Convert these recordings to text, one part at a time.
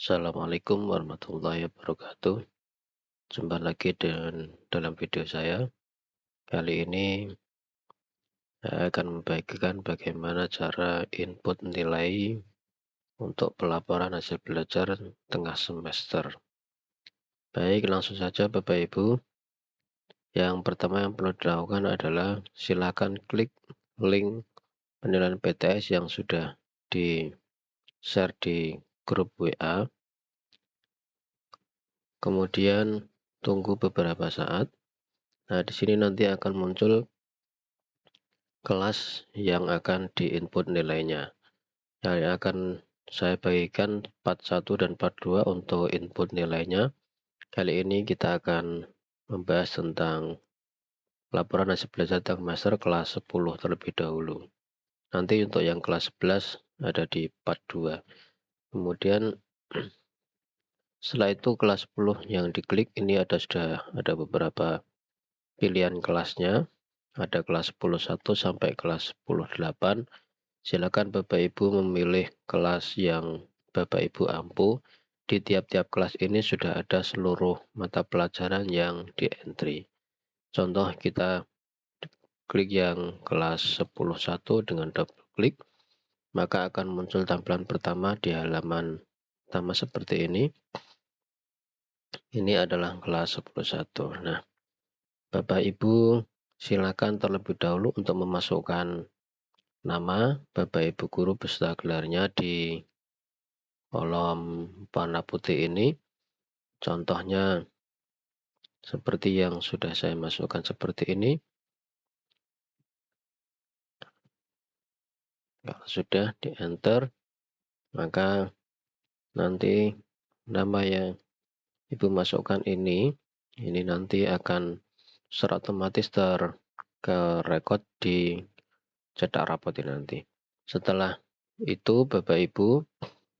Assalamualaikum warahmatullahi wabarakatuh. Jumpa lagi dalam video saya. Kali ini saya akan membagikan bagaimana cara input nilai untuk pelaporan hasil belajar tengah semester. Baik, langsung saja Bapak Ibu. Yang pertama yang perlu dilakukan adalah silakan klik link penilaian PTS yang sudah di-share di grup WA. Kemudian tunggu beberapa saat. Nah, di sini nanti akan muncul kelas yang akan diinput nilainya. Yang akan saya bagikan part 1 dan part 2 untuk input nilainya. Kali ini kita akan membahas tentang laporan hasil belajar semester kelas 10 terlebih dahulu. Nanti untuk yang kelas 11 ada di part 2. Kemudian setelah itu kelas 10 yang diklik ini sudah ada beberapa pilihan kelasnya. Ada kelas 10.1 sampai kelas 10.8. Silakan Bapak Ibu memilih kelas yang Bapak Ibu ampu. Di tiap-tiap kelas ini sudah ada seluruh mata pelajaran yang di-entry. Contoh kita klik yang kelas 10.1 dengan double klik, maka akan muncul tampilan pertama di halaman pertama seperti ini. Ini adalah kelas 10.1. Nah, Bapak Ibu silakan terlebih dahulu untuk memasukkan nama Bapak Ibu guru beserta gelarnya di kolom warna putih ini. Contohnya seperti yang sudah saya masukkan seperti ini. Kalau sudah di enter, maka nanti nama yang Ibu masukkan ini nanti akan secara otomatis ke record di cetak rapot ini nanti. Setelah itu Bapak Ibu,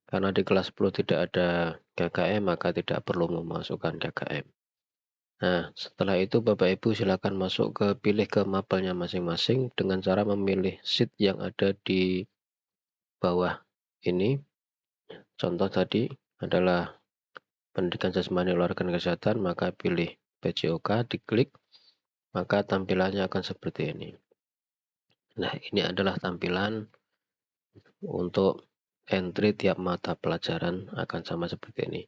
karena di kelas 10 tidak ada KKM, maka tidak perlu memasukkan KKM. Nah, setelah itu Bapak Ibu silakan pilih ke mapelnya masing-masing dengan cara memilih sheet yang ada di bawah ini. Contoh tadi adalah pendidikan jasmani olahraga dan kesehatan, maka pilih PJOK, diklik, maka tampilannya akan seperti ini. Nah, ini adalah tampilan untuk entry tiap mata pelajaran akan sama seperti ini.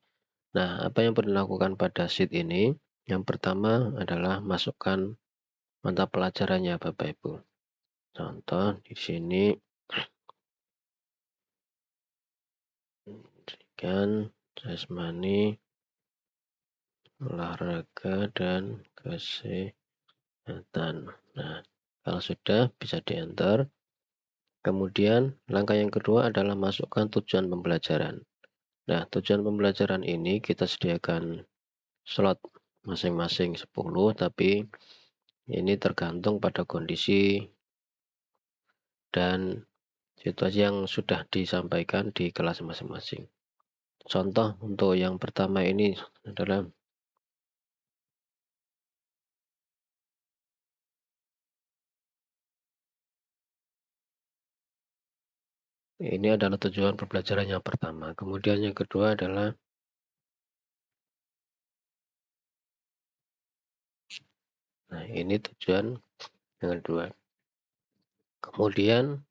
Nah, apa yang perlu dilakukan pada sheet ini? Yang pertama adalah masukkan mata pelajarannya Bapak Ibu. Contoh di sini pendidikan jasmani olahraga dan kesehatan. Nah, kalau sudah bisa di enter. Kemudian langkah yang kedua adalah masukkan tujuan pembelajaran. Nah, tujuan pembelajaran ini kita sediakan slot masing-masing 10, tapi ini tergantung pada kondisi dan situasi yang sudah disampaikan di kelas masing-masing. Contoh untuk yang pertama ini adalah tujuan pembelajaran yang pertama. Kemudian yang kedua adalah ini tujuan yang kedua. Kemudian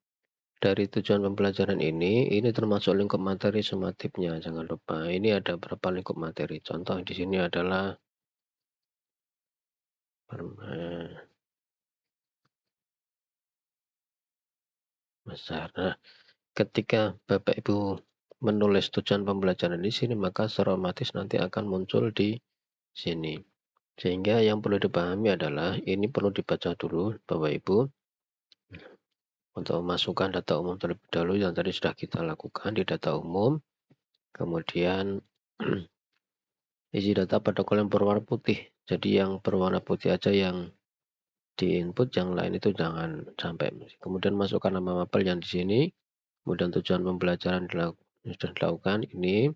dari tujuan pembelajaran ini termasuk lingkup materi sumatifnya, jangan lupa. Ini ada berapa lingkup materi. Contoh di sini adalah besar. Nah, ketika Bapak Ibu menulis tujuan pembelajaran di sini, maka secara otomatis nanti akan muncul di sini. Sehingga yang perlu dipahami adalah ini perlu dibaca dulu Bapak Ibu untuk memasukkan data umum terlebih dahulu yang tadi sudah kita lakukan di data umum. Kemudian isi data pada kolom berwarna putih. Jadi yang berwarna putih aja yang di input, yang lain itu jangan sampai. Kemudian masukkan nama mapel yang di sini. Kemudian tujuan pembelajaran sudah dilakukan ini.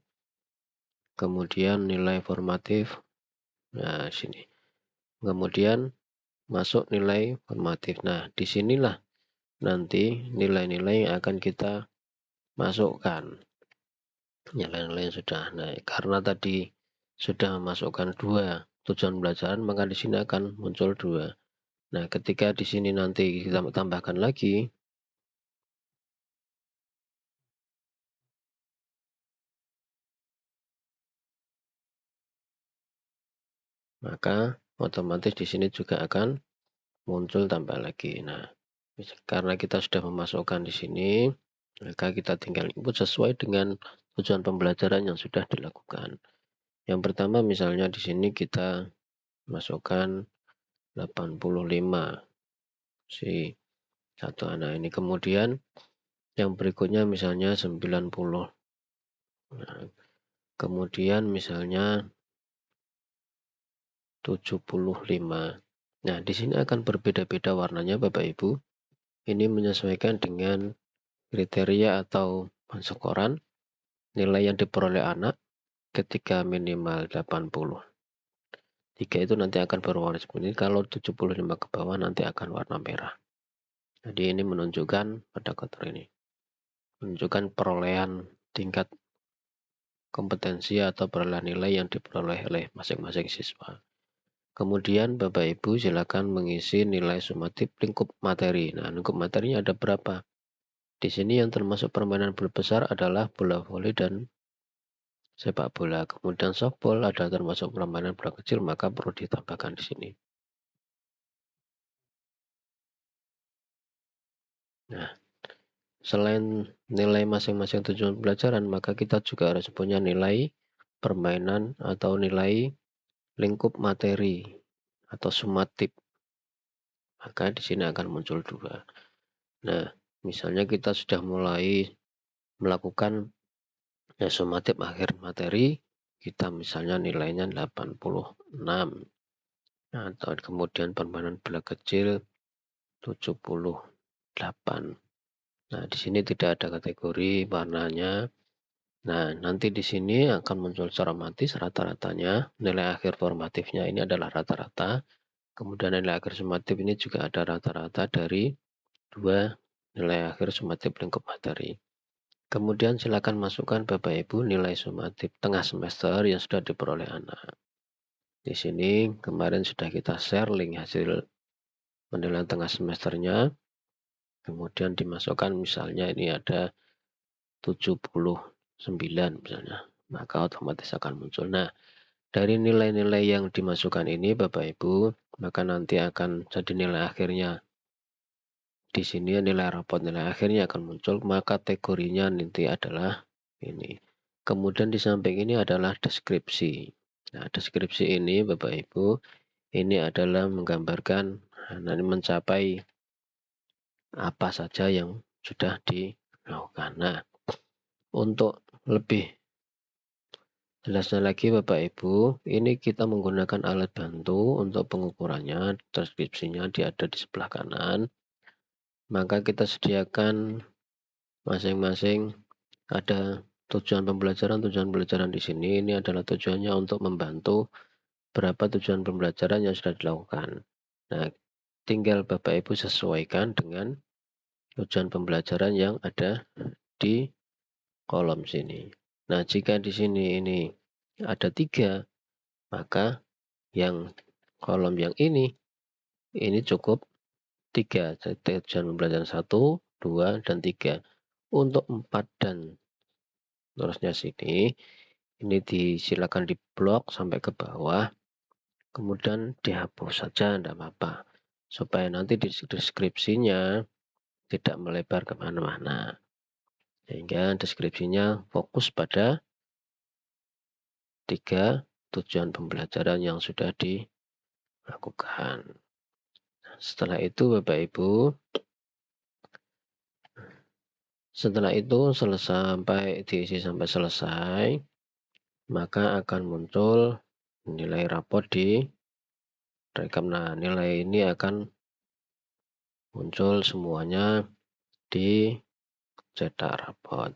Kemudian nilai formatif. Nah, sini. Kemudian masuk nilai formatif. Nah, disinilah nanti nilai-nilai yang akan kita masukkan. nilai-nilai yang sudah naik. Karena tadi sudah memasukkan 2 tujuan pembelajaran, maka di sini akan muncul 2. Nah, ketika di sini nanti kita tambahkan lagi, maka otomatis di sini juga akan muncul tambah lagi. Nah, karena kita sudah memasukkan di sini, maka kita tinggal input sesuai dengan tujuan pembelajaran yang sudah dilakukan. Yang pertama misalnya di sini kita masukkan 85 si satu anak ini. Kemudian yang berikutnya misalnya 90. Nah, kemudian misalnya 75. Nah, di sini akan berbeda-beda warnanya Bapak Ibu. Ini menyesuaikan dengan kriteria atau penskoran nilai yang diperoleh anak ketika minimal 80. 3 itu nanti akan berwarna seperti ini. Kalau 75 ke bawah nanti akan warna merah. Jadi ini menunjukkan pada kotor ini. Menunjukkan perolehan tingkat kompetensi atau perolehan nilai yang diperoleh oleh masing-masing siswa. Kemudian Bapak Ibu silakan mengisi nilai sumatif lingkup materi. Nah, lingkup materinya ada berapa? Di sini yang termasuk permainan bola besar adalah bola voli dan sepak bola. Kemudian softball ada termasuk permainan bola kecil, maka perlu ditambahkan di sini. Nah, selain nilai masing-masing tujuan pembelajaran, maka kita juga harus punya nilai permainan atau nilai lingkup materi atau sumatif. Maka di sini akan muncul 2. Nah, misalnya kita sudah mulai melakukan sumatif akhir materi, kita misalnya nilainya 86. Atau kemudian permainan bola kecil 78. Nah, di sini tidak ada kategori warnanya. Nah, nanti di sini akan muncul secara otomatis rata-ratanya. Nilai akhir formatifnya ini adalah rata-rata. Kemudian nilai akhir sumatif ini juga ada rata-rata dari 2 nilai akhir sumatif lingkup materi. Kemudian silakan masukkan Bapak Ibu nilai sumatif tengah semester yang sudah diperoleh anak. Di sini kemarin sudah kita share link hasil penilaian tengah semesternya. Kemudian dimasukkan misalnya ini ada 79 misalnya. Maka otomatis akan muncul. Nah, dari nilai-nilai yang dimasukkan ini Bapak Ibu, maka nanti akan jadi nilai akhirnya. Di sini nilai rapot nilai akhirnya akan muncul, maka kategorinya nanti adalah ini. Kemudian di samping ini adalah deskripsi. Nah, deskripsi ini Bapak Ibu, ini adalah menggambarkan nanti mencapai apa saja yang sudah dilakukan. Nah, untuk lebih jelasnya lagi Bapak Ibu, ini kita menggunakan alat bantu untuk pengukurannya, deskripsinya ada di sebelah kanan. Maka kita sediakan masing-masing ada tujuan pembelajaran di sini. Ini adalah tujuannya untuk membantu berapa tujuan pembelajaran yang sudah dilakukan. Nah, tinggal Bapak Ibu sesuaikan dengan tujuan pembelajaran yang ada di kolom sini. Nah, jika di sini ini ada 3, maka yang kolom yang ini cukup 3. Tujuan pembelajaran 1, 2, dan 3. Untuk 4 dan terusnya sini, ini disilakan diblok sampai ke bawah, kemudian dihapus saja, tidak apa-apa. Supaya nanti di deskripsinya tidak melebar kemana-mana. Sehingga deskripsinya fokus pada 3 tujuan pembelajaran yang sudah dilakukan. Setelah itu Bapak Ibu, diisi sampai selesai, maka akan muncul nilai rapot di rekam. Nah, nilai ini akan muncul semuanya di cetak rapot.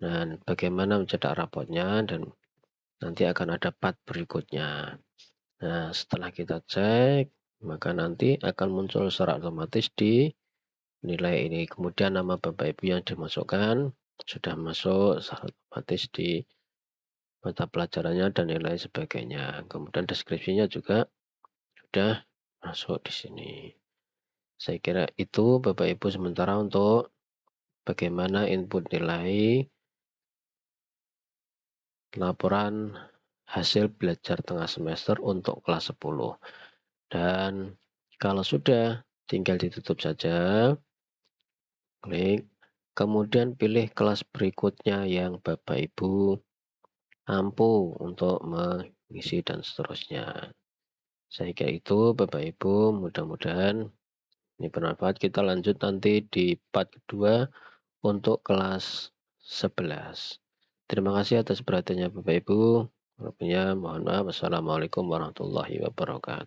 Dan bagaimana mencetak rapotnya, dan nanti akan ada part berikutnya. Nah, setelah kita cek, maka nanti akan muncul secara otomatis di nilai ini. Kemudian nama Bapak Ibu yang dimasukkan, sudah masuk secara otomatis di mata pelajarannya dan nilai sebagainya. Kemudian deskripsinya juga sudah masuk di sini. Saya kira itu Bapak Ibu sementara untuk bagaimana input nilai laporan hasil belajar tengah semester untuk kelas 10. Dan kalau sudah, tinggal ditutup saja, klik, kemudian pilih kelas berikutnya yang Bapak Ibu mampu untuk mengisi dan seterusnya. Saya kira itu Bapak Ibu, mudah-mudahan ini bermanfaat. Kita lanjut nanti di part kedua untuk kelas 11. Terima kasih atas perhatiannya Bapak Ibu. Lebihnya mohon maaf. Wassalamualaikum warahmatullahi wabarakatuh.